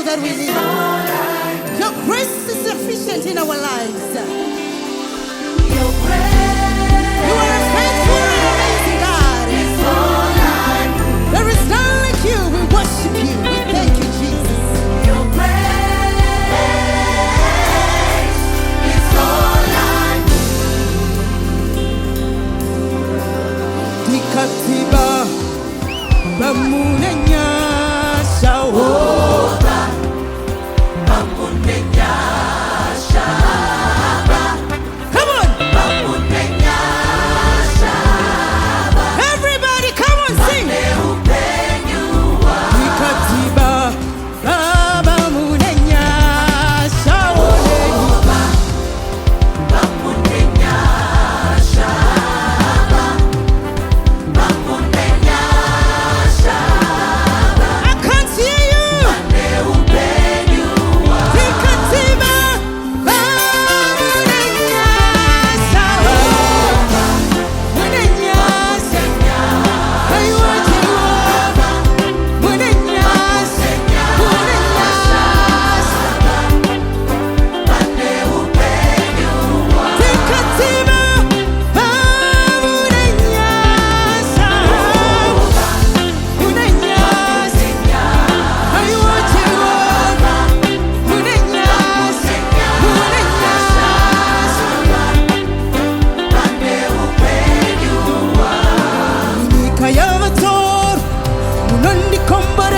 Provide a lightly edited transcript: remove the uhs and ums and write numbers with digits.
that we need. Your grace is sufficient in our lives. Your grace, you are a faithful and amazing God. is all I need. There is none like you. We worship you. We thank you, Jesus. Your grace is all I need. Dikatiba Mune NYASHA. Mune NYASHA. Come on. Mune NYASHA. Everybody, come on, sing. Dikatiba Mune NYASHA. Mune NYASHA. Mune NYASHA. I can't hear you. Dikatiba Mune NYASHA. Mune NYASHA. Hey, what you want? Mune NYASHA. Mune NYASHA. Dikatiba Mune NYASHA. Mune NYASHA. Hey, what you want? Mune NYASHA. Mune NYASHA. Unika y'abatora munondi kombare